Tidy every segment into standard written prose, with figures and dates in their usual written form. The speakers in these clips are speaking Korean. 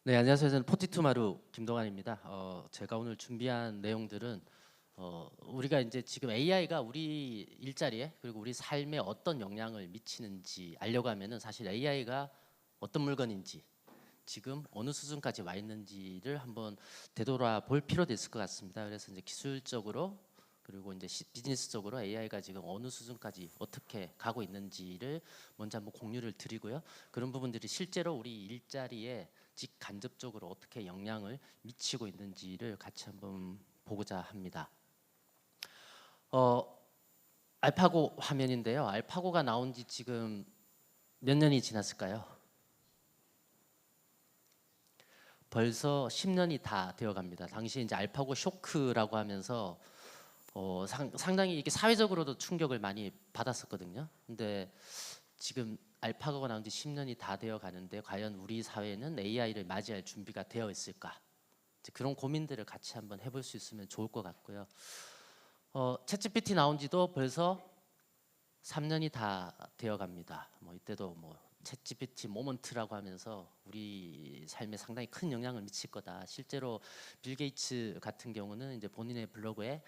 네, 안녕하세요. 저는 포티투마루 김동환입니다. 제가 오늘 준비한 내용들은 우리가 이제 지금 AI가 우리 일자리에 그리고 우리 삶에 어떤 영향을 미치는지 알려고 하면은 사실 AI가 어떤 물건인지 지금 어느 수준까지 와 있는지를 한번 되돌아볼 필요도 있을 것 같습니다. 그래서 이제 기술적으로 그리고 이제 비즈니스적으로 AI가 지금 어느 수준까지 어떻게 가고 있는지를 먼저 한번 공유를 드리고요. 그런 부분들이 실제로 우리 일자리에 직간접적으로 어떻게 영향을 미치고 있는지를 같이 한번 보고자 합니다. 어, 알파고 화면인데요. 알파고가 나온 지 지금 몇 년이 지났을까요? 벌써 10년이 다 되어갑니다. 당시 이제 알파고 쇼크라고 하면서 상당히 이게 사회적으로도 충격을 많이 받았었거든요. 근데 지금 알파고가 나온 지 10년이 다 되어 가는데 과연 우리 사회는 AI를 맞이할 준비가 되어 있을까? 그런 고민들을 같이 한번 해볼 수 있으면 좋을 것 같고요. 챗GPT 나온 지도 벌써 3년이 다 되어 갑니다. 이때도 챗GPT 모먼트라고 하면서 우리 삶에 상당히 큰 영향을 미칠 거다. 실제로 빌 게이츠 같은 경우는 이제 본인의 블로그에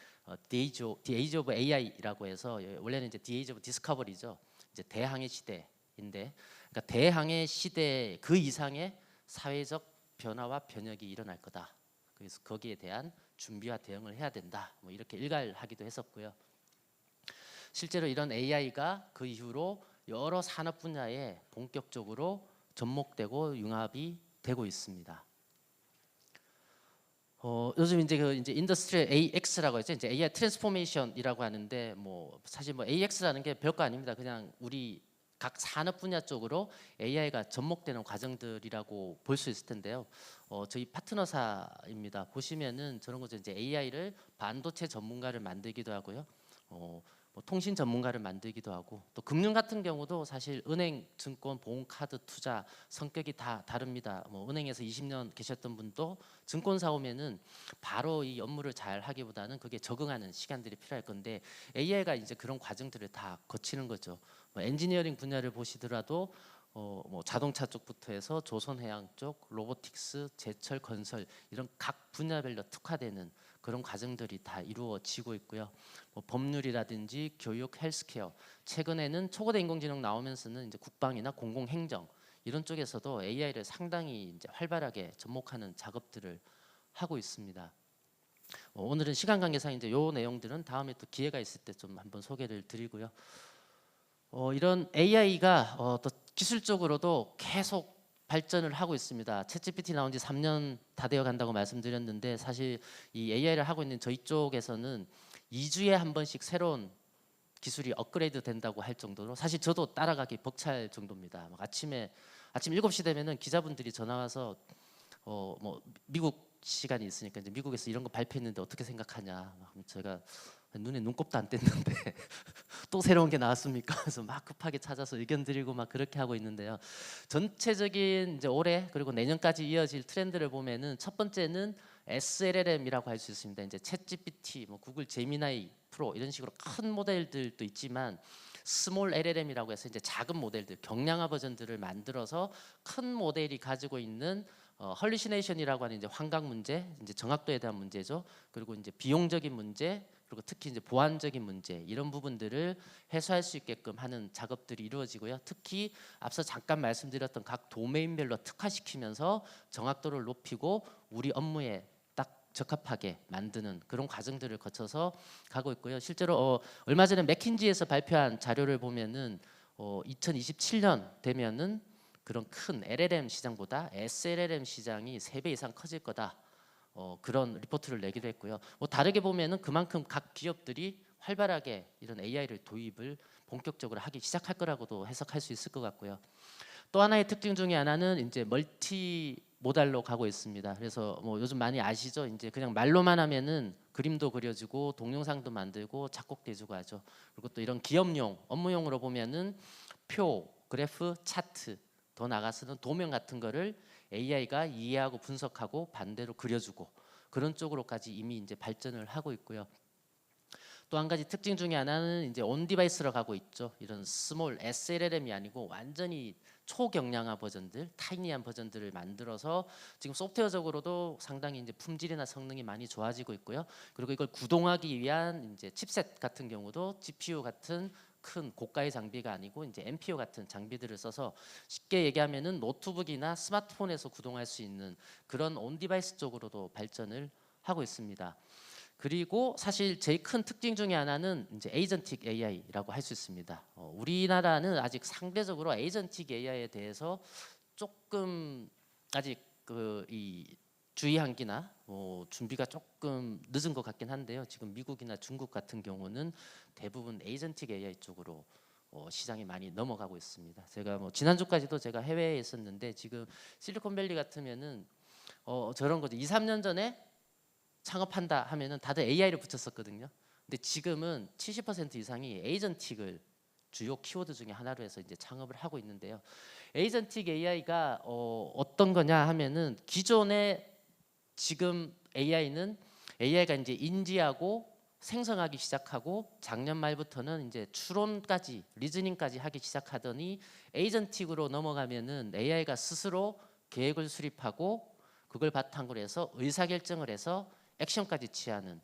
The Age of AI라고 해서 원래는 이제 The Age of Discovery죠. 이제 대항해 시대인데, 그러니까 대항해 시대 그 이상의 사회적 변화와 변혁이 일어날 거다. 그래서 거기에 대한 준비와 대응을 해야 된다. 이렇게 일갈하기도 했었고요. 실제로 이런 AI가 그 이후로 여러 산업 분야에 본격적으로 접목되고 융합이 되고 있습니다. 요즘 이제 인더스트리얼 AX라고 했죠. 이제 AI 트랜스포메이션이라고 하는데 사실 AX라는 게 별거 아닙니다. 그냥 우리 각 산업 분야 쪽으로 AI가 접목되는 과정들이라고 볼 수 있을 텐데요. 저희 파트너사입니다. 보시면은 저런 거죠. 이제 AI를 반도체 전문가를 만들기도 하고요. 통신 전문가를 만들기도 하고, 또 금융 같은 경우도 사실 은행, 증권, 보험, 카드, 투자 성격이 다 다릅니다. 은행에서 20년 계셨던 분도 증권사 오면은 바로 이 업무를 잘 하기보다는 그게 적응하는 시간들이 필요할 건데, AI가 이제 그런 과정들을 다 거치는 거죠. 엔지니어링 분야를 보시더라도 자동차 쪽부터 해서 조선해양 쪽, 로보틱스, 제철, 건설 이런 각 분야별로 특화되는 그런 과정들이 다 이루어지고 있고요. 법률이라든지 교육, 헬스케어, 최근에는 초거대 인공지능 나오면서는 이제 국방이나 공공행정 이런 쪽에서도 AI를 상당히 이제 활발하게 접목하는 작업들을 하고 있습니다. 오늘은 시간 관계상 이제 요 내용들은 다음에 또 기회가 있을 때 좀 한번 소개를 드리고요. 이런 AI가 또 기술적으로도 계속 발전을 하고 있습니다. 챗GPT 나온 지 3년 다 되어 간다고 말씀드렸는데, 사실 이 AI를 하고 있는 저희 쪽에서는 2주에 한 번씩 새로운 기술이 업그레이드 된다고 할 정도로, 사실 저도 따라가기 벅찰 정도입니다. 아침 7시 되면은 기자분들이 전화 와서 미국 시간이 있으니까 이제 미국에서 이런 거 발표했는데 어떻게 생각하냐. 제가 눈에 눈곱도 안 뗐는데 또 새로운 게 나왔습니까? 그래서 막 급하게 찾아서 의견 드리고 막 그렇게 하고 있는데요. 전체적인 이제 올해 그리고 내년까지 이어질 트렌드를 보면은 첫 번째는 SLLM이라고 할 수 있습니다. 이제 챗GPT, 구글 제미나이 프로 이런 식으로 큰 모델들도 있지만, 스몰 LLM이라고 해서 이제 작은 모델들, 경량화 버전들을 만들어서 큰 모델이 가지고 있는 헐리시네이션이라고 하는 이제 환각 문제, 이제 정확도에 대한 문제죠. 그리고 이제 비용적인 문제, 그리고 특히 이제 보안적인 문제 이런 부분들을 해소할 수 있게끔 하는 작업들이 이루어지고요. 특히 앞서 잠깐 말씀드렸던 각 도메인별로 특화시키면서 정확도를 높이고 우리 업무에 딱 적합하게 만드는 그런 과정들을 거쳐서 가고 있고요. 실제로 얼마 전에 맥킨지에서 발표한 자료를 보면은 2027년 되면은 그런 큰 LLM 시장보다 SLLM 시장이 3배 이상 커질 거다. 그런 리포트를 내기도 했고요. 다르게 보면은 그만큼 각 기업들이 활발하게 이런 AI를 도입을 본격적으로 하기 시작할 거라고도 해석할 수 있을 것 같고요. 또 하나의 특징 중에 하나는 이제 멀티 모달로 가고 있습니다. 그래서 요즘 많이 아시죠? 이제 그냥 말로만 하면은 그림도 그려지고 동영상도 만들고 작곡도 해주고 하죠. 그리고 또 이런 기업용, 업무용으로 보면은 표, 그래프, 차트, 더 나가서는 도면 같은 거를 AI가 이해하고 분석하고 반대로 그려주고 그런 쪽으로까지 이미 이제 발전을 하고 있고요. 또 한 가지 특징 중에 하나는 이제 온 디바이스로 가고 있죠. 이런 스몰 SLLM이 아니고 완전히 초경량화 버전들, 타이니한 버전들을 만들어서 지금 소프트웨어적으로도 상당히 이제 품질이나 성능이 많이 좋아지고 있고요. 그리고 이걸 구동하기 위한 이제 칩셋 같은 경우도 GPU 같은 큰 고가의 장비가 아니고 이제 NPU 같은 장비들을 써서 쉽게 얘기하면은 노트북이나 스마트폰에서 구동할 수 있는 그런 온 디바이스 쪽으로도 발전을 하고 있습니다. 그리고 사실 제일 큰 특징 중에 하나는 이제 에이전틱 AI라고 할 수 있습니다. 우리나라는 아직 상대적으로 에이전틱 AI에 대해서 조금 아직 이 주의하기나 준비가 조금 늦은 것 같긴 한데요. 지금 미국이나 중국 같은 경우는 대부분 에이전틱 AI 쪽으로 시장이 많이 넘어가고 있습니다. 제가 지난주까지도 제가 해외에 있었는데 지금 실리콘밸리 같으면은 저런 거죠. 2, 3년 전에 창업한다 하면은 다들 AI를 붙였었거든요. 근데 지금은 70% 이상이 에이전틱을 주요 키워드 중에 하나로 해서 이제 창업을 하고 있는데요. 에이전틱 AI가 어떤 거냐 하면은 기존의 지금 AI가 이제 인지하고 생성하기 시작하고 작년 말부터는 이제 추론까지 리즈닝까지 하기 시작하더니 에이전틱으로 넘어가면은 AI가 스스로 계획을 수립하고 그걸 바탕으로 해서 의사결정을 해서 액션까지 취하는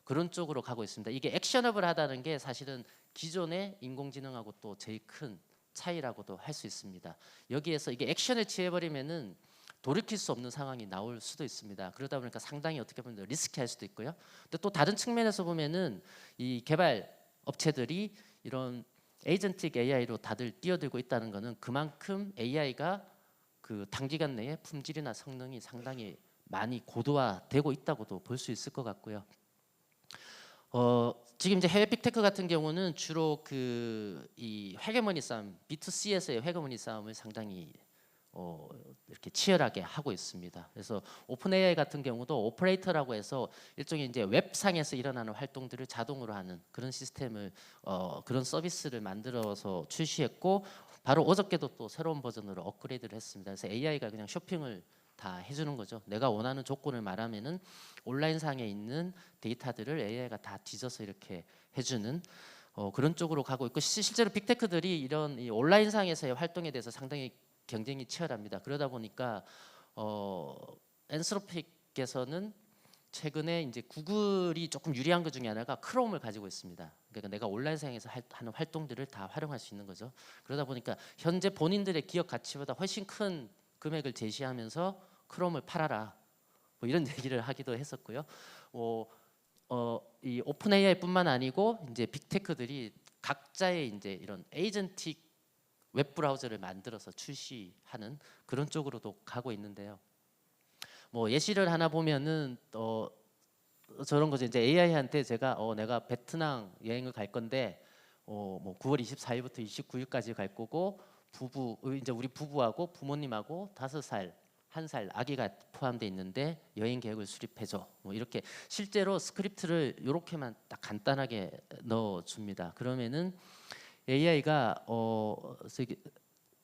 그런 쪽으로 가고 있습니다. 이게 액셔너블 하다는 게 사실은 기존의 인공지능하고 또 제일 큰 차이라고도 할 수 있습니다. 여기에서 이게 액션을 취해버리면은 돌이킬 수 없는 상황이 나올 수도 있습니다. 그러다 보니까 상당히 어떻게 보면 리스키할 수도 있고요. 근데 또 다른 측면에서 보면은 이 개발 업체들이 이런 에이전틱 AI로 다들 뛰어들고 있다는 것은 그만큼 AI가 그 단기간 내에 품질이나 성능이 상당히 많이 고도화되고 있다고도 볼 수 있을 것 같고요. 지금 이제 해외 빅테크 같은 경우는 주로 이 헤게모니 싸움, B2C에서의 헤게모니 싸움을 상당히 이렇게 치열하게 하고 있습니다. 그래서 오픈 AI 같은 경우도 오퍼레이터라고 해서 일종의 이제 웹상에서 일어나는 활동들을 자동으로 하는 그런 시스템을 그런 서비스를 만들어서 출시했고 바로 어저께도 또 새로운 버전으로 업그레이드를 했습니다. 그래서 AI가 그냥 쇼핑을 다 해주는 거죠. 내가 원하는 조건을 말하면은 온라인상에 있는 데이터들을 AI가 다 뒤져서 이렇게 해주는 그런 쪽으로 가고 있고 실제로 빅테크들이 이런 이 온라인상에서의 활동에 대해서 상당히 경쟁이 치열합니다. 그러다 보니까 엔스로픽에서는 최근에 이제 구글이 조금 유리한 것 중에 하나가 크롬을 가지고 있습니다. 그러니까 내가 온라인상에서 하는 활동들을 다 활용할 수 있는 거죠. 그러다 보니까 현재 본인들의 기업 가치보다 훨씬 큰 금액을 제시하면서 크롬을 팔아라 뭐 이런 얘기를 하기도 했었고요. 이 오픈 AI뿐만 아니고 이제 빅테크들이 각자의 이제 이런 에이전틱 웹 브라우저를 만들어서 출시하는 그런 쪽으로도 가고 있는데요. 예시를 하나 보면은 저런 거죠. 이제 AI한테 제가 내가 베트남 여행을 갈 건데 9월 24일부터 29일까지 갈 거고 이제 우리 부부하고 부모님하고 5살 1살 아기가 포함되어 있는데 여행 계획을 수립해줘. 이렇게 실제로 스크립트를 이렇게만 딱 간단하게 넣어줍니다. 그러면은 AI가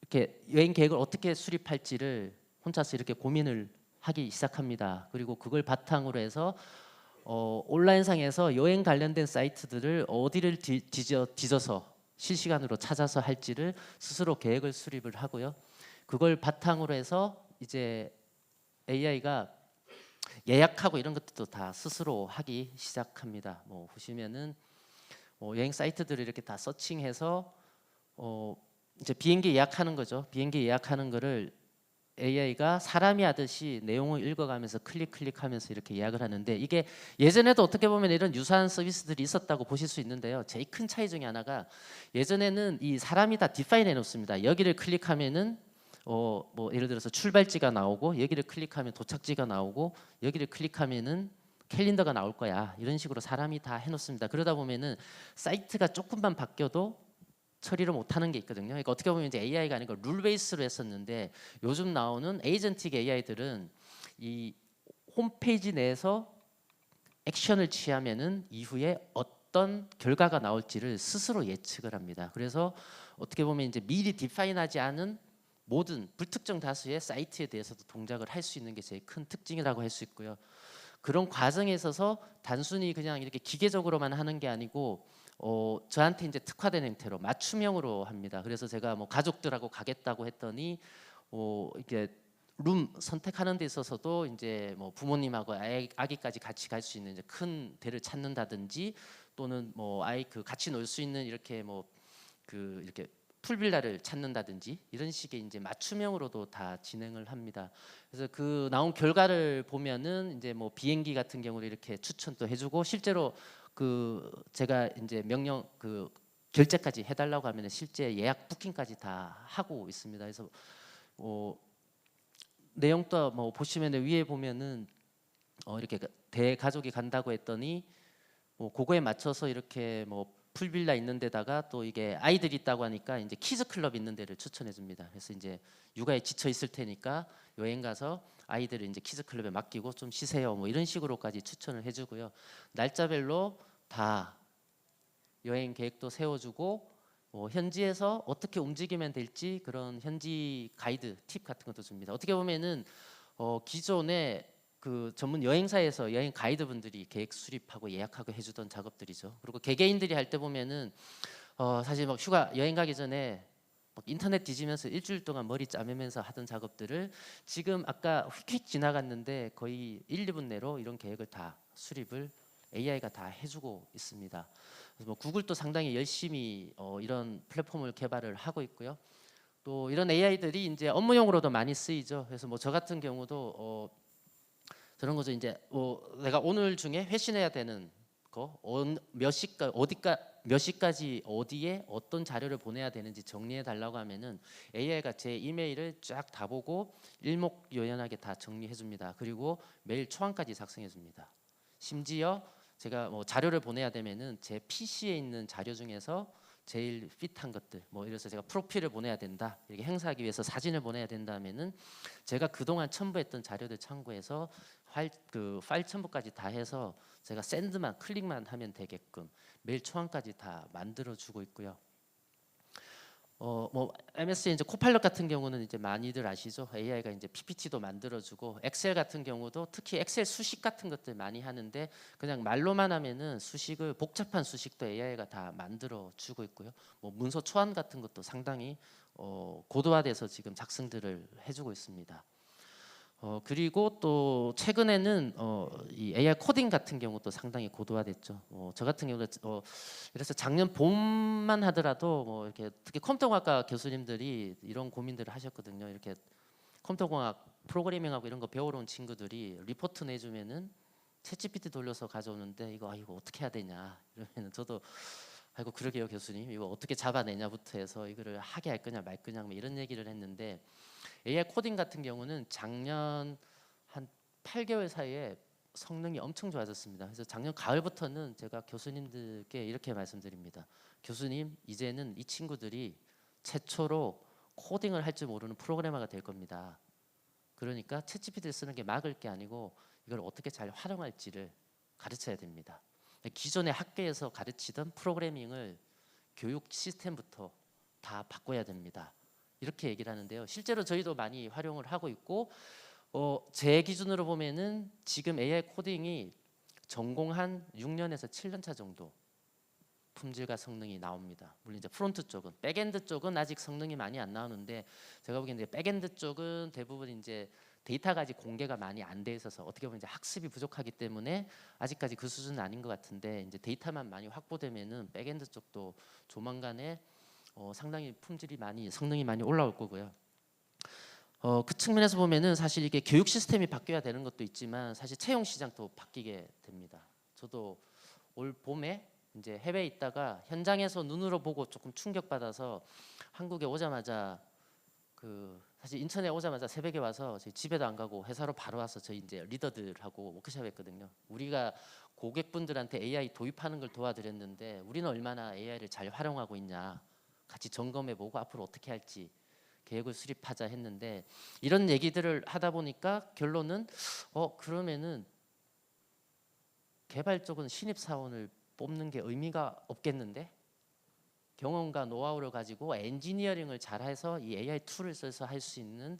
이렇게 여행 계획을 어떻게 수립할지를 혼자서 이렇게 고민을 하기 시작합니다. 그리고 그걸 바탕으로 해서 온라인상에서 여행 관련된 사이트들을 어디를 뒤져서 실시간으로 찾아서 할지를 스스로 계획을 수립을 하고요. 그걸 바탕으로 해서 이제 AI가 예약하고 이런 것들도 다 스스로 하기 시작합니다. 보시면은 여행 사이트들을 이렇게 다 서칭해서 이제 비행기 예약하는 거죠. 비행기 예약하는 거를 AI가 사람이 하듯이 내용을 읽어가면서 클릭하면서 이렇게 예약을 하는데 이게 예전에도 어떻게 보면 이런 유사한 서비스들이 있었다고 보실 수 있는데요. 제일 큰 차이 중에 하나가 예전에는 이 사람이 다 디파인 해놓습니다. 여기를 클릭하면은 예를 들어서 출발지가 나오고 여기를 클릭하면 도착지가 나오고 여기를 클릭하면은 캘린더가 나올 거야. 이런 식으로 사람이 다 해놓습니다. 그러다 보면은 사이트가 조금만 바뀌어도 처리를 못하는 게 있거든요. 그러니까 어떻게 보면 이제 AI가 아니고 룰 베이스로 했었는데 요즘 나오는 에이전틱 AI들은 이 홈페이지 내에서 액션을 취하면은 이후에 어떤 결과가 나올지를 스스로 예측을 합니다. 그래서 어떻게 보면 이제 미리 디파인하지 않은 모든 불특정 다수의 사이트에 대해서도 동작을 할 수 있는 게 제일 큰 특징이라고 할 수 있고요. 그런 과정에 있어서 단순히 그냥 이렇게 기계적으로만 하는 게 아니고 저한테 이제 특화된 형태로 맞춤형으로 합니다. 그래서 제가 뭐 가족들하고 가겠다고 했더니 이게 룸 선택하는 데 있어서도 이제 뭐 부모님하고 아기까지 같이 갈 수 있는 이제 큰 데를 찾는다든지 또는 뭐 아이 그 같이 놀 수 있는 이렇게 뭐 그 이렇게 풀빌라를 찾는다든지 이런 식의 이제 맞춤형으로도 다 진행을 합니다. 그래서 그 나온 결과를 보면은 이제 뭐 비행기 같은 경우도 이렇게 추천도 해주고 실제로 그 제가 이제 명령 그 결제까지 해달라고 하면 실제 예약 부킹까지 다 하고 있습니다. 그래서 내용도 뭐 보시면 위에 보면은 이렇게 대가족이 간다고 했더니 뭐 그거에 맞춰서 이렇게 뭐 풀빌라 있는 데다가 또 이게 아이들이 있다고 하니까 이제 키즈 클럽 있는 데를 추천해 줍니다. 그래서 이제 육아에 지쳐 있을 테니까 여행 가서 아이들을 이제 키즈 클럽에 맡기고 좀 쉬세요. 뭐 이런 식으로까지 추천을 해 주고요. 날짜별로 다 여행 계획도 세워주고 현지에서 어떻게 움직이면 될지 그런 현지 가이드 팁 같은 것도 줍니다. 어떻게 보면은 기존에 그 전문 여행사에서 여행 가이드분들이 계획 수립하고 예약하고 해주던 작업들이죠. 그리고 개개인들이 할 때 보면은 사실 막 휴가 여행 가기 전에 막 인터넷 뒤지면서 일주일 동안 머리 짜매면서 하던 작업들을 지금 아까 휙휙 지나갔는데 거의 1, 2분 내로 이런 계획을 다 수립을 AI가 다 해주고 있습니다. 그래서 뭐 구글도 상당히 열심히 이런 플랫폼을 개발을 하고 있고요. 또 이런 AI들이 이제 업무용으로도 많이 쓰이죠. 그래서 뭐 저 같은 경우도 저런 거죠. 이제 내가 오늘 중에 회신해야 되는 거 몇 시까 어디까 몇 시까지 어디에 어떤 자료를 보내야 되는지 정리해 달라고 하면은 AI가 제 이메일을 쫙 다 보고 일목요연하게 다 정리해 줍니다. 그리고 메일 초안까지 작성해 줍니다. 심지어 제가 뭐 자료를 보내야 되면은 제 PC에 있는 자료 중에서 제일 핏한 것들 뭐 이래서 제가 프로필을 보내야 된다 이렇게 행사하기 위해서 사진을 보내야 된다면은 제가 그동안 첨부했던 자료들 참고해서 파일 첨부까지 다 해서 제가 샌드만 클릭만 하면 되게끔 메일 초안까지 다 만들어 주고 있고요. 뭐 MS의 이제 코파일럿 같은 경우는 이제 많이들 아시죠? AI가 이제 PPT도 만들어주고 엑셀 같은 경우도 특히 엑셀 수식 같은 것들 많이 하는데 그냥 말로만 하면은 수식을 복잡한 수식도 AI가 다 만들어주고 있고요. 뭐 문서 초안 같은 것도 상당히 고도화돼서 지금 작성들을 해주고 있습니다. 그리고 또 최근에는 이 AI 코딩 같은 경우도 상당히 고도화됐죠. 저 같은 경우는 그래서 작년 봄만 하더라도 뭐 이렇게 특히 컴퓨터공학과 교수님들이 이런 고민들을 하셨거든요. 이렇게 컴퓨터공학 프로그래밍하고 이런 거 배우러 온 친구들이 리포트 내주면은 챗GPT 돌려서 가져오는데 이거 어떻게 해야 되냐 이러면 저도 아이고 그러게요 교수님 이거 어떻게 잡아내냐부터 해서 이거를 하게 할 거냐 말 거냐 뭐 이런 얘기를 했는데 AI 코딩 같은 경우는 작년 한 8개월 사이에 성능이 엄청 좋아졌습니다. 그래서 작년 가을부터는 제가 교수님들께 이렇게 말씀드립니다. 교수님, 이제는 이 친구들이 최초로 코딩을 할 줄 모르는 프로그래머가 될 겁니다. 그러니까 챗GPT를 쓰는 게 막을 게 아니고 이걸 어떻게 잘 활용할지를 가르쳐야 됩니다. 기존의 학교에서 가르치던 프로그래밍을 교육 시스템부터 다 바꿔야 됩니다. 이렇게 얘기를 하는데요. 실제로 저희도 많이 활용을 하고 있고 제 기준으로 보면은 지금 AI 코딩이 전공한 6년에서 7년 차 정도 품질과 성능이 나옵니다. 물론 이제 프론트 쪽은 백엔드 쪽은 아직 성능이 많이 안 나오는데 제가 보기에는 백엔드 쪽은 대부분 이제 데이터가 아직 공개가 많이 안 돼 있어서 어떻게 보면 이제 학습이 부족하기 때문에 아직까지 그 수준은 아닌 것 같은데 이제 데이터만 많이 확보되면은 백엔드 쪽도 조만간에 상당히 품질이 많이 성능이 많이 올라올 거고요. 그 측면에서 보면은 사실 이게 교육 시스템이 바뀌어야 되는 것도 있지만 사실 채용 시장도 바뀌게 됩니다. 저도 올 봄에 이제 해외에 있다가 현장에서 눈으로 보고 조금 충격받아서 한국에 오자마자 그 사실 인천에 오자마자 새벽에 와서 저희 집에도 안 가고 회사로 바로 와서 저희 이제 리더들하고 워크숍했거든요. 우리가 고객분들한테 AI 도입하는 걸 도와드렸는데 우리는 얼마나 AI를 잘 활용하고 있냐 같이 점검해보고 앞으로 어떻게 할지 계획을 수립하자 했는데 이런 얘기들을 하다 보니까 결론은 그러면은 개발 쪽은 신입 사원을 뽑는 게 의미가 없겠는데 경험과 노하우를 가지고 엔지니어링을 잘해서 이 AI 툴을 써서 할 수 있는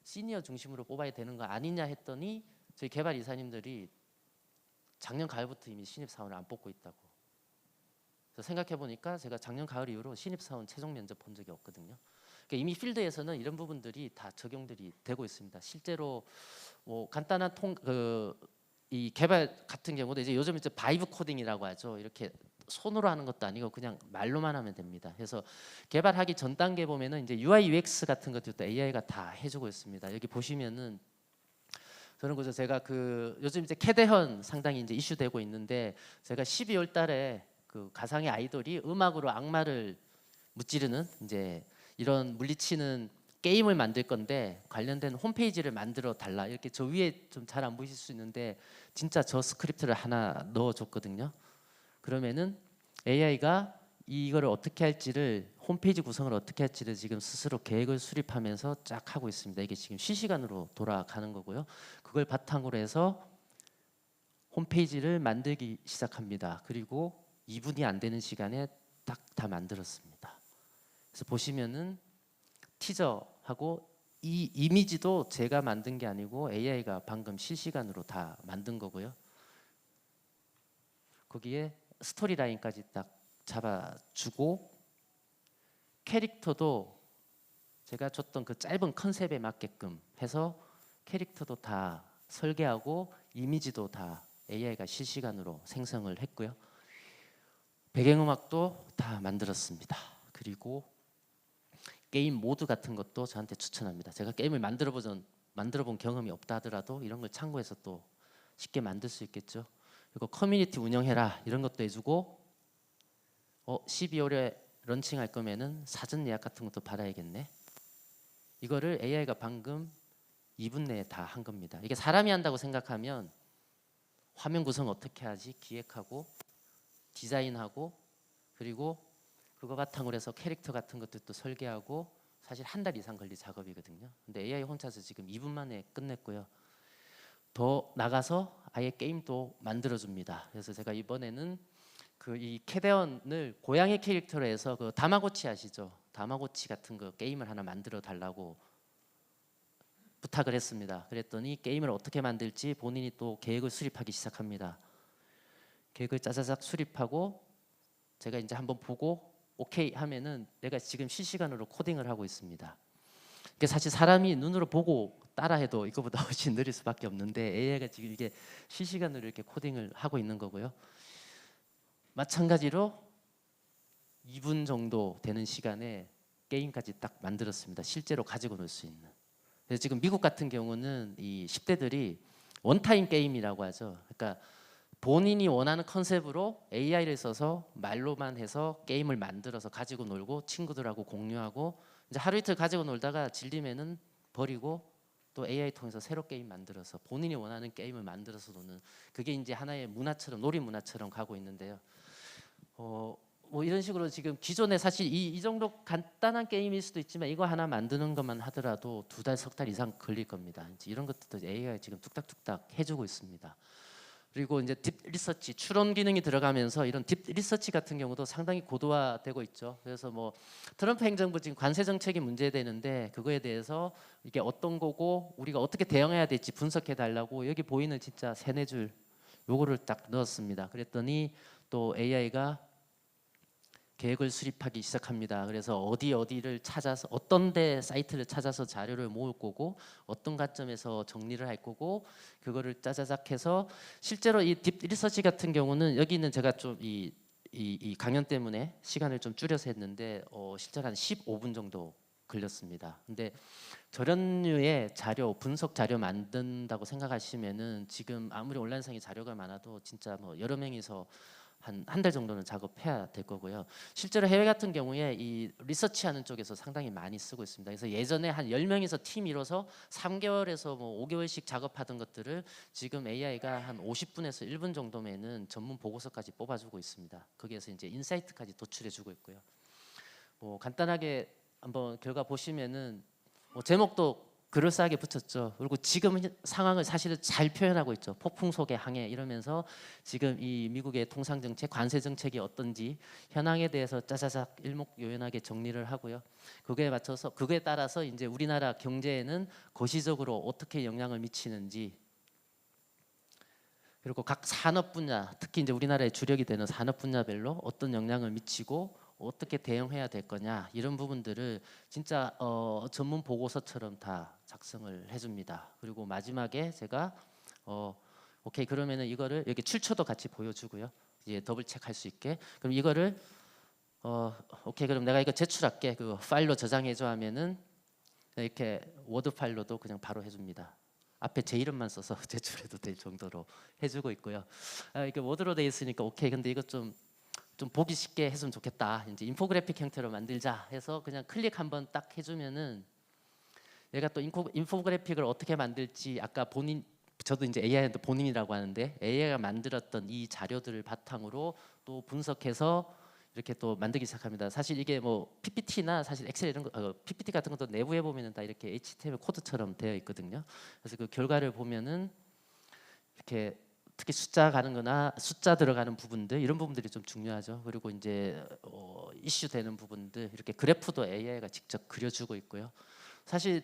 시니어 중심으로 뽑아야 되는 거 아니냐 했더니 저희 개발 이사님들이 작년 가을부터 이미 신입사원을 안 뽑고 있다고. 그래서 생각해 보니까 제가 작년 가을 이후로 신입사원 최종 면접 본 적이 없거든요. 그러니까 이미 필드에서는 이런 부분들이 다 적용들이 되고 있습니다. 실제로 뭐 간단한 이 개발 같은 경우도 이제 요즘 이제 바이브 코딩이라고 하죠. 이렇게 손으로 하는 것도 아니고 그냥 말로만 하면 됩니다. 그래서 개발하기 전 단계 보면은 이제 UI UX 같은 것들도 AI가 다 해주고 있습니다. 여기 보시면은 저는 그래서 제가 그 요즘 이제 캐대헌 상당히 이제 이슈되고 있는데 제가 12월 달에 그 가상의 아이돌이 음악으로 악마를 무찌르는 이제 이런 물리치는 게임을 만들 건데 관련된 홈페이지를 만들어 달라 이렇게 저 위에 좀 잘 안 보이실 수 있는데 진짜 저 스크립트를 하나 넣어줬거든요. 그러면은 AI가 이거를 어떻게 할지를 홈페이지 구성을 어떻게 할지를 지금 스스로 계획을 수립하면서 쫙 하고 있습니다. 이게 지금 실시간으로 돌아가는 거고요. 그걸 바탕으로 해서 홈페이지를 만들기 시작합니다. 그리고 2분이 안 되는 시간에 딱 다 만들었습니다. 그래서 보시면은 티저하고 이 이미지도 제가 만든 게 아니고 AI가 방금 실시간으로 다 만든 거고요. 거기에 스토리 라인까지 딱 잡아주고 캐릭터도 제가 줬던 그 짧은 컨셉에 맞게끔 해서 캐릭터도 다 설계하고 이미지도 다 AI가 실시간으로 생성을 했고요. 배경음악도 다 만들었습니다. 그리고 게임 모드 같은 것도 저한테 추천합니다. 제가 게임을 만들어 본 경험이 없다 하더라도 이런 걸 참고해서 또 쉽게 만들 수 있겠죠. 그리고 커뮤니티 운영해라 이런 것도 해주고 12월에 런칭할 거면은 사전 예약 같은 것도 받아야겠네. 이거를 AI가 방금 2분 내에 다 한 겁니다. 이게 사람이 한다고 생각하면 화면 구성 어떻게 하지? 기획하고 디자인하고 그리고 그거 바탕으로 해서 캐릭터 같은 것들도 설계하고 사실 한 달 이상 걸릴 작업이거든요. 근데 AI 혼자서 지금 2분 만에 끝냈고요. 더 나가서 아예 게임도 만들어줍니다. 그래서 제가 이번에는 그 이 캐대언을 고양이 캐릭터로 해서 그 다마고치 아시죠? 다마고치 같은 거 게임을 하나 만들어 달라고 부탁을 했습니다. 그랬더니 게임을 어떻게 만들지 본인이 또 계획을 수립하기 시작합니다. 계획을 짜자작 수립하고 제가 이제 한번 보고 오케이 하면은 내가 지금 실시간으로 코딩을 하고 있습니다. 이게 사실 사람이 눈으로 보고 따라해도 이거보다 훨씬 느릴 수밖에 없는데 AI가 지금 이게 실시간으로 이렇게 코딩을 하고 있는 거고요. 마찬가지로 2분 정도 되는 시간에 게임까지 딱 만들었습니다. 실제로 가지고 놀 수 있는. 그래서 지금 미국 같은 경우는 이 10대들이 원타임 게임이라고 하죠. 그러니까 본인이 원하는 컨셉으로 AI를 써서 말로만 해서 게임을 만들어서 가지고 놀고 친구들하고 공유하고 이제 하루 이틀 가지고 놀다가 질리면은 버리고 또 AI 통해서 새로 게임 만들어서 본인이 원하는 게임을 만들어서 노는 그게 이제 하나의 문화처럼 놀이 문화처럼 가고 있는데요. 뭐 이런 식으로 지금 기존에 사실 이 정도 간단한 게임일 수도 있지만 이거 하나 만드는 것만 하더라도 2달, 3달 이상 걸릴 겁니다. 이제 이런 것들도 AI가 지금 뚝딱뚝딱 해주고 있습니다. 그리고 이제 딥 리서치 추론 기능이 들어가면서 이런 딥 리서치 같은 경우도 상당히 고도화되고 있죠. 그래서 뭐 트럼프 행정부 지금 관세 정책이 문제되는데 그거에 대해서 이게 어떤 거고 우리가 어떻게 대응해야 될지 분석해 달라고 여기 보이는 진짜 3-4줄 요거를 딱 넣었습니다. 그랬더니 또 AI가 계획을 수립하기 시작합니다. 그래서 어디를 찾아서 어떤 데 사이트를 찾아서 자료를 모을 거고 어떤 관점에서 정리를 할 거고 그거를 짜자작 해서 실제로 이 딥 리서치 같은 경우는 여기는 제가 좀 이 강연 때문에 시간을 좀 줄여서 했는데 실제로 한 15분 정도 걸렸습니다. 근데 저런 류의 자료 분석 자료 만든다고 생각하시면은 지금 아무리 온라인상에 자료가 많아도 진짜 뭐 여러 명이서 한 달 정도는 작업해야 될 거고요. 실제로 해외 같은 경우에 이 리서치하는 쪽에서 상당히 많이 쓰고 있습니다. 그래서 예전에 한 10명에서 팀 이뤄서 3개월에서 뭐 5개월씩 작업하던 것들을 지금 AI가 한 50분에서 1분 정도면은 전문 보고서까지 뽑아주고 있습니다. 거기에서 이제 인사이트까지 도출해주고 있고요. 뭐 간단하게 한번 결과 보시면은 뭐 제목도 그럴싸하게 붙였죠. 그리고 지금 상황을 사실은 잘 표현하고 있죠. 폭풍 속의 항해 이러면서 지금 이 미국의 통상 정책, 관세 정책이 어떤지 현황에 대해서 짜자작 일목요연하게 정리를 하고요. 그거에 따라서 이제 우리나라 경제에는 거시적으로 어떻게 영향을 미치는지 그리고 각 산업 분야, 특히 이제 우리나라의 주력이 되는 산업 분야별로 어떤 영향을 미치고 어떻게 대응해야 될 거냐 이런 부분들을 진짜 전문 보고서처럼 다 작성을 해줍니다. 그리고 마지막에 제가 오케이 그러면은 이거를 여기 출처도 같이 보여주고요. 이제 더블 체크할 수 있게. 그럼 이거를 오케이 그럼 내가 이거 제출할게. 그 파일로 저장해줘 하면은 이렇게 워드 파일로도 그냥 바로 해줍니다. 앞에 제 이름만 써서 제출해도 될 정도로 해주고 있고요. 이게 워드로 돼 있으니까 오케이. 근데 이거 좀 보기 쉽게 했으면 좋겠다. 이제 인포그래픽 형태로 만들자 해서 그냥 클릭 한번 딱 해주면은 얘가 또 인포그래픽을 어떻게 만들지 아까 저도 이제 AI한테 본인이라고 하는데 AI가 만들었던 이 자료들을 바탕으로 또 분석해서 이렇게 또 만들기 시작합니다. 사실 이게 뭐 PPT나 사실 엑셀 이런 거 PPT 같은 것도 내부에 보면은 다 이렇게 HTML 코드처럼 되어 있거든요. 그래서 그 결과를 보면은 이렇게 특히 숫자 가는 거나 숫자 들어가는 부분들 이런 부분들이 좀 중요하죠. 그리고 이제 이슈 되는 부분들 이렇게 그래프도 AI가 직접 그려주고 있고요. 사실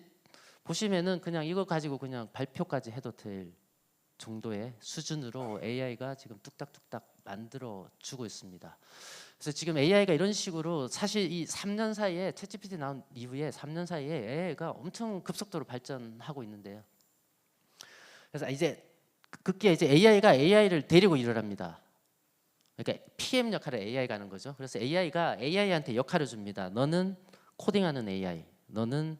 보시면은 그냥 이거 가지고 그냥 발표까지 해도 될 정도의 수준으로 AI가 지금 뚝딱뚝딱 만들어 주고 있습니다. 그래서 지금 AI가 이런 식으로 사실 이 3년 사이에 챗GPT 나온 이후에 3년 사이에 AI가 엄청 급속도로 발전하고 있는데요. 그래서 이제 급기야 이제 AI가 AI를 데리고 일을 합니다. 그러니까 PM 역할을 AI가 하는 거죠. 그래서 AI가 AI한테 역할을 줍니다. 너는 코딩하는 AI, 너는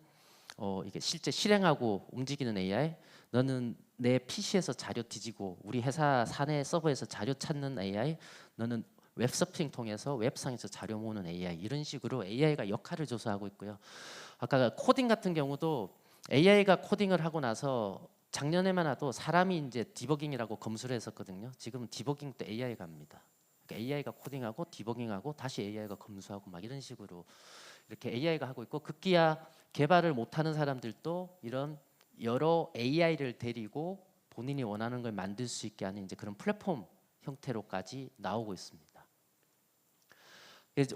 이게 실제 실행하고 움직이는 AI, 너는 내 PC에서 자료 뒤지고 우리 회사 사내 서버에서 자료 찾는 AI, 너는 웹서핑 통해서 웹상에서 자료 모으는 AI 이런 식으로 AI가 역할을 조사하고 있고요. 아까 코딩 같은 경우도 AI가 코딩을 하고 나서 작년에만 해도 사람이 이제 디버깅이라고 검수를 했었거든요. 지금 디버깅 때 AI가 합니다. 그러니까 AI가 코딩하고 디버깅하고 다시 AI가 검수하고 막 이런 식으로 이렇게 AI가 하고 있고 급기야 개발을 못하는 사람들도 이런 여러 AI를 데리고 본인이 원하는 걸 만들 수 있게 하는 이제 그런 플랫폼 형태로까지 나오고 있습니다.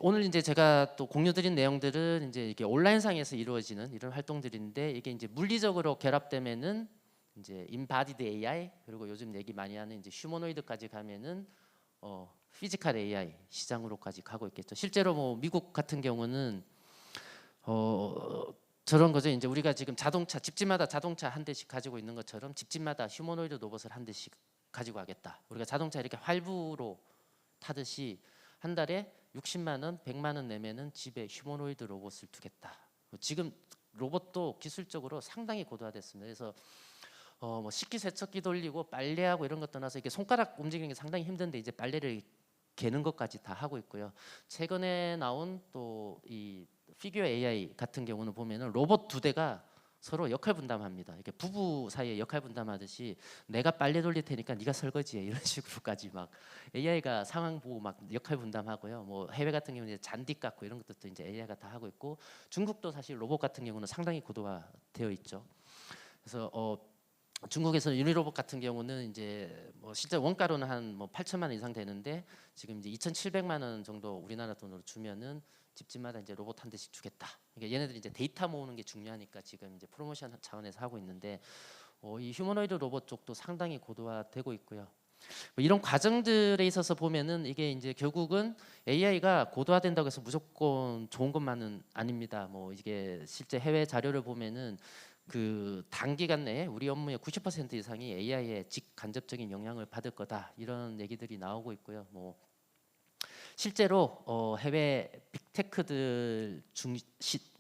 오늘 이제 제가 또 공유드린 내용들은 이제 이게 온라인상에서 이루어지는 이런 활동들인데 이게 이제 물리적으로 결합되면은 이제 인바디드 AI 그리고 요즘 얘기 많이 하는 이제 휴머노이드까지 가면은 피지컬 AI 시장으로까지 가고 있겠죠. 실제로 뭐 미국 같은 경우는 저런 거죠. 이제 우리가 지금 자동차 집집마다 자동차 한 대씩 가지고 있는 것처럼 집집마다 휴머노이드 로봇을 한 대씩 가지고 가겠다. 우리가 자동차 이렇게 할부로 타듯이 한 달에 60만 원, 100만 원 내면은 집에 휴머노이드 로봇을 두겠다. 지금 로봇도 기술적으로 상당히 고도화됐습니다. 그래서 뭐 식기세척기 돌리고 빨래하고 이런 것 떠나서 이게 손가락 움직이는 게 상당히 힘든데 이제 빨래를 개는 것까지 다 하고 있고요. 최근에 나온 또 이 피규어 AI 같은 경우는 보면은 로봇 2대가 서로 역할 분담합니다. 이렇게 부부 사이에 역할 분담하듯이 내가 빨래 돌릴 테니까 네가 설거지해 이런 식으로까지 막 AI가 상황 보고 막 역할 분담하고요. 뭐 해외 같은 경우는 이제 잔디 깎고 이런 것도 이제 AI가 다 하고 있고 중국도 사실 로봇 같은 경우는 상당히 고도화되어 있죠. 그래서 중국에서 유니로봇 같은 경우는 이제 뭐 실제 원가로는 한 뭐 8천만 원 이상 되는데 지금 이제 2,700만 원 정도 우리나라 돈으로 주면은 집집마다 이제 로봇 한 대씩 주겠다. 그러니까 얘네들이 이제 데이터 모으는 게 중요하니까 지금 이제 프로모션 차원에서 하고 있는데 이 휴머노이드 로봇 쪽도 상당히 고도화되고 있고요. 뭐 이런 과정들에 있어서 보면은 이게 이제 결국은 AI가 고도화된다고 해서 무조건 좋은 것만은 아닙니다. 뭐 이게 실제 해외 자료를 보면은 그 단기간 내에 우리 업무의 90% 이상이 AI의 직간접적인 영향을 받을 거다 이런 얘기들이 나오고 있고요. 뭐 실제로 해외 빅테크들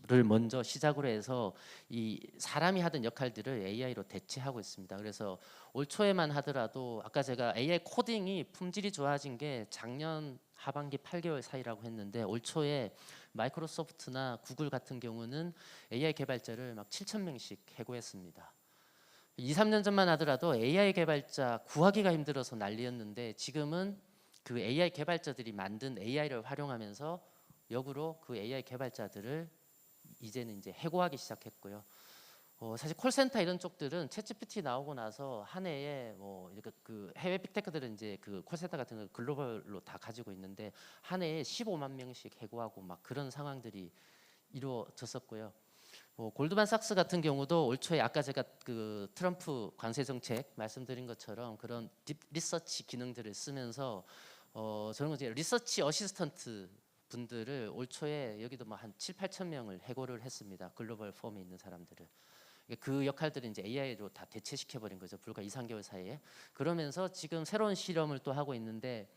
를 먼저 시작으로 해서 이 사람이 하던 역할들을 AI로 대체하고 있습니다. 그래서 올 초에만 하더라도 아까 제가 AI 코딩이 품질이 좋아진 게 작년 하반기 8개월 사이라고 했는데 올 초에 마이크로소프트나 구글 같은 경우는 AI 개발자를 막 7,000명씩 해고했습니다. 2, 3년 전만 하더라도 AI 개발자 구하기가 힘들어서 난리였는데 지금은 그 AI 개발자들이 만든 AI를 활용하면서 역으로 그 AI 개발자들을 이제는 이제 해고하기 시작했고요. 사실 콜센터 이런 쪽들은 챗GPT 나오고 나서 한 해에 뭐 그 해외 빅테크들은 이제 그 콜센터 같은 거 글로벌로 다 가지고 있는데 한 해에 15만 명씩 해고하고 막 그런 상황들이 이루어졌었고요. 골드만삭스 같은 경우도 올 초에 아까 제가 그 트럼프 관세 정책 말씀드린 것처럼 그런 딥 리서치 기능들을 쓰면서 저는 이제 리서치 어시스턴트 분들을 올 초에 여기도 뭐 한 7, 8천 명을 해고를 했습니다. 글로벌 폼에 있는 사람들을. 그 역할들을 이제 AI로 다 대체시켜 버린 거죠. 불과 2, 3개월 사이에. 그러면서 지금 새로운 실험을 또 하고 있는데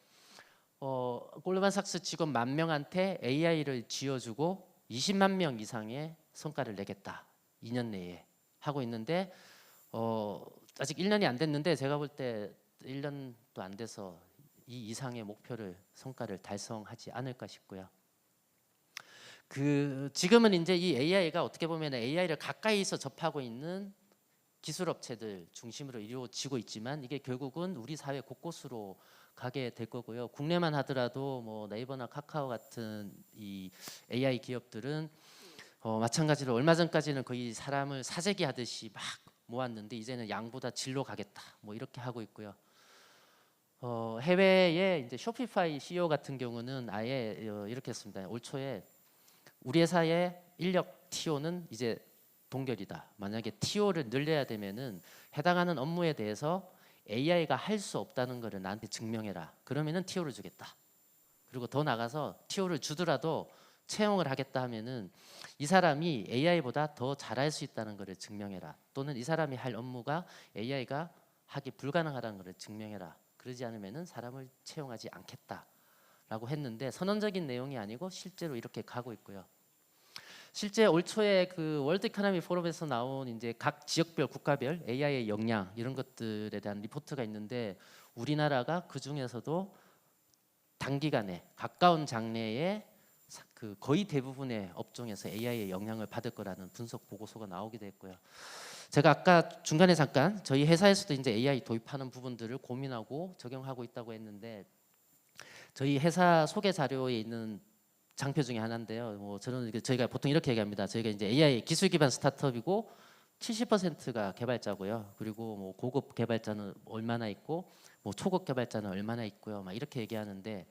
골드만삭스 직원 10,000명한테 AI를 쥐어주고 20만 명 이상의 성과를 내겠다. 2년 내에 하고 있는데 아직 1년이 안 됐는데 제가 볼 때 1년도 안 돼서 이 이상의 목표를 성과를 달성하지 않을까 싶고요. 지금은 이제 이 AI가 어떻게 보면 AI를 가까이서 접하고 있는 기술 업체들 중심으로 이루어지고 있지만 이게 결국은 우리 사회 곳곳으로 가게 될 거고요. 국내만 하더라도 뭐 네이버나 카카오 같은 이 AI 기업들은 마찬가지로 얼마 전까지는 거의 사람을 사재기 하듯이 막 모았는데 이제는 양보다 질로 가겠다. 뭐 이렇게 하고 있고요. 해외에 이제 쇼피파이 CEO 같은 경우는 아예 이렇게 했습니다. 올 초에 우리 회사의 인력 TO는 이제 동결이다. 만약에 TO를 늘려야 되면은 해당하는 업무에 대해서 AI가 할 수 없다는 것을 나한테 증명해라. 그러면은 TO를 주겠다. 그리고 더 나가서 TO를 주더라도 채용을 하겠다 하면은 이 사람이 AI보다 더 잘할 수 있다는 것을 증명해라. 또는 이 사람이 할 업무가 AI가 하기 불가능하다는 것을 증명해라. 그러지 않으면은 사람을 채용하지 않겠다라고 했는데 선언적인 내용이 아니고 실제로 이렇게 가고 있고요. 실제 올 초에 그 월드 이코노미 포럼에서 나온 이제 각 지역별 국가별 AI의 역량 이런 것들에 대한 리포트가 있는데 우리나라가 그 중에서도 단기간에 가까운 장래에 그 거의 대부분의 업종에서 AI의 영향을 받을 거라는 분석 보고서가 나오기도 했고요. 제가 아까 중간에 잠깐 저희 회사에서도 이제 AI 도입하는 부분들을 고민하고 적용하고 있다고 했는데 저희 회사 소개 자료에 있는 장표 중에 하나인데요. 저는 저희가 보통 이렇게 얘기합니다. 저희가 이제 AI 기술 기반 스타트업이고 70%가 개발자고요. 그리고 뭐 고급 개발자는 얼마나 있고 뭐 초급 개발자는 얼마나 있고요. 막 이렇게 얘기하는데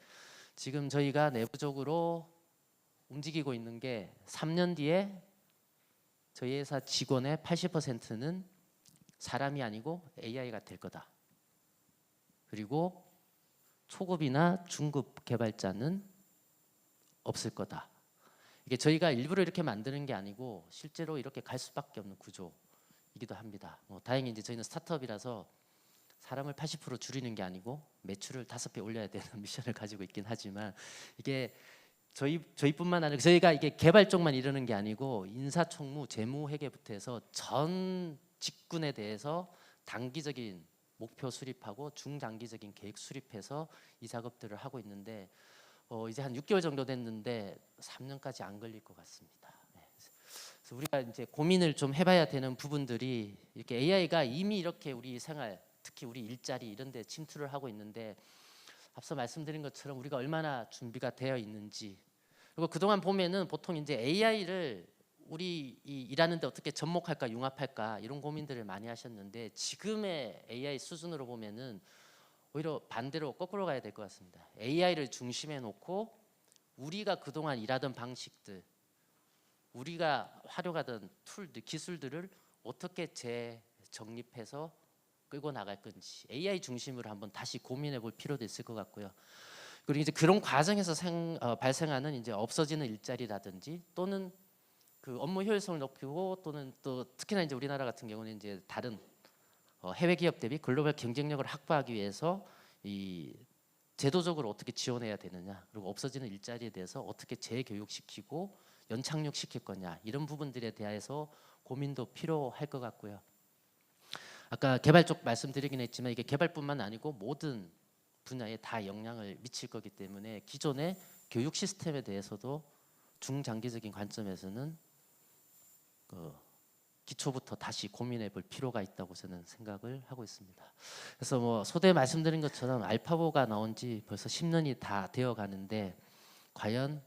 지금 저희가 내부적으로 움직이고 있는 게 3년 뒤에 저희 회사 직원의 80%는 사람이 아니고 AI가 될 거다. 그리고 초급이나 중급 개발자는 없을 거다. 이게 저희가 일부러 이렇게 만드는 게 아니고 실제로 이렇게 갈 수밖에 없는 구조이기도 합니다. 다행히 이제 저희는 스타트업이라서 사람을 80% 줄이는 게 아니고 매출을 5배 올려야 되는 미션을 가지고 있긴 하지만 이게 저희뿐만 아니라 저희가 이게 개발 쪽만 이러는 게 아니고 인사총무, 재무회계부터 해서 전 직군에 대해서 단기적인 목표 수립하고 중장기적인 계획 수립해서 이 작업들을 하고 있는데 이제 한 6개월 정도 됐는데 3년까지 안 걸릴 것 같습니다. 네. 그래서 우리가 이제 고민을 좀 해봐야 되는 부분들이 이렇게 AI가 이미 이렇게 우리 생활, 특히 우리 일자리 이런 데 침투를 하고 있는데 앞서 말씀드린 것처럼 우리가 얼마나 준비가 되어 있는지 그리고 그동안 보면은 보통 이제 AI를 우리 일하는데 어떻게 접목할까 융합할까 이런 고민들을 많이 하셨는데 지금의 AI 수준으로 보면은 오히려 반대로 거꾸로 가야 될 것 같습니다. AI를 중심에 놓고 우리가 그동안 일하던 방식들, 우리가 활용하던 툴들, 기술들을 어떻게 재정립해서 끌고 나갈 건지 AI 중심으로 한번 다시 고민해 볼 필요도 있을 것 같고요. 그리고 이제 그런 과정에서 발생하는 이제 없어지는 일자리라든지 또는 그 업무 효율성을 높이고 또는 또 특히나 이제 우리나라 같은 경우는 이제 다른 해외 기업 대비 글로벌 경쟁력을 확보하기 위해서 이 제도적으로 어떻게 지원해야 되느냐 그리고 없어지는 일자리에 대해서 어떻게 재교육시키고 연착륙시킬 거냐 이런 부분들에 대해서 고민도 필요할 것 같고요. 아까 개발 쪽 말씀드리긴 했지만 이게 개발뿐만 아니고 모든 분야에 다 영향을 미칠 거기 때문에 기존의 교육 시스템에 대해서도 중장기적인 관점에서는 기초부터 다시 고민해 볼 필요가 있다고 저는 생각을 하고 있습니다. 그래서 뭐 소대 말씀드린 것처럼 알파고가 나온 지 벌써 10년이 다 되어 가는데 과연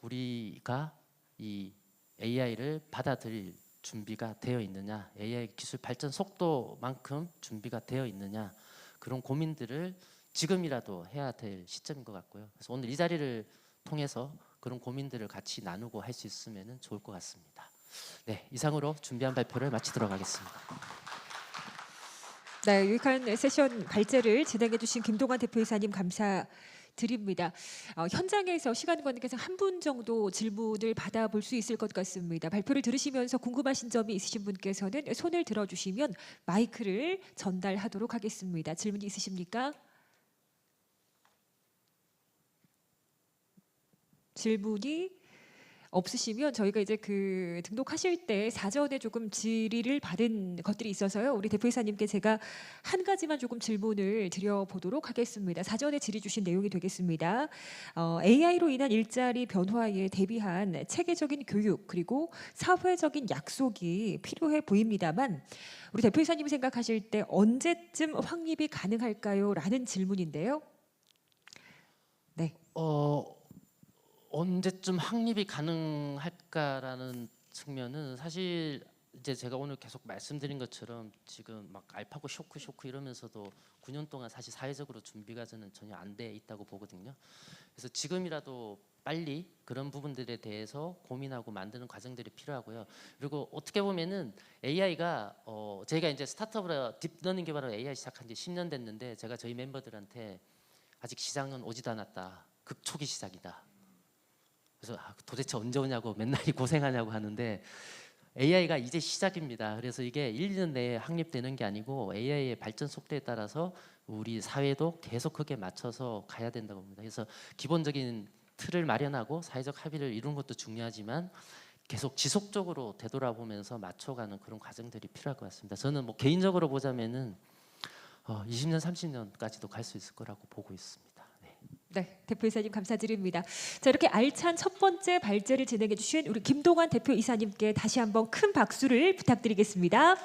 우리가 이 AI를 받아들일 준비가 되어 있느냐, AI 기술 발전 속도만큼 준비가 되어 있느냐 그런 고민들을 지금이라도 해야 될 시점인 것 같고요. 그래서 오늘 이 자리를 통해서 그런 고민들을 같이 나누고 할 수 있으면 좋을 것 같습니다. 네, 이상으로 준비한 발표를 마치도록 하겠습니다. 네, 유익한 세션 발제를 진행해 주신 김동완 대표이사님 감사드립니다. 현장에서 시간 관계상 한 분 정도 질문을 받아볼 수 있을 것 같습니다. 발표를 들으시면서 궁금하신 점이 있으신 분께서는 손을 들어주시면 마이크를 전달하도록 하겠습니다. 질문이 있으십니까? 질문이 없으시면 저희가 이제 그 등록하실 때 사전에 조금 질의를 받은 것들이 있어서요. 우리 대표이사님께 제가 한 가지만 조금 질문을 드려보도록 하겠습니다. 사전에 질의 주신 내용이 되겠습니다. AI로 인한 일자리 변화에 대비한 체계적인 교육 그리고 사회적인 약속이 필요해 보입니다만 우리 대표이사님이 생각하실 때 언제쯤 확립이 가능할까요? 라는 질문인데요. 네. 언제쯤 확립이 가능할까라는 측면은 사실 이제 제가 오늘 계속 말씀드린 것처럼 지금 막 알파고 쇼크 이러면서도 9년 동안 사실 사회적으로 준비가 저는 전혀 안 돼 있다고 보거든요. 그래서 지금이라도 빨리 그런 부분들에 대해서 고민하고 만드는 과정들이 필요하고요. 그리고 어떻게 보면은 AI가 저희가 이제 스타트업으로 딥러닝 개발을 AI 시작한 지 10년 됐는데 제가 저희 멤버들한테 아직 시장은 오지도 않았다. 극초기 시작이다. 그래서 도대체 언제 오냐고 맨날 고생하냐고 하는데 AI가 이제 시작입니다. 그래서 이게 1, 2년 내에 확립되는 게 아니고 AI의 발전 속도에 따라서 우리 사회도 계속 그게 맞춰서 가야 된다고 봅니다. 그래서 기본적인 틀을 마련하고 사회적 합의를 이루는 것도 중요하지만 계속 지속적으로 되돌아보면서 맞춰가는 그런 과정들이 필요할 것 같습니다. 저는 뭐 개인적으로 보자면은 20년, 30년까지도 갈 수 있을 거라고 보고 있습니다. 네, 대표이사님 감사드립니다. 자, 이렇게 알찬 첫 번째 발제를 진행해 주신 우리 김동완 대표이사님께 다시 한번 큰 박수를 부탁드리겠습니다.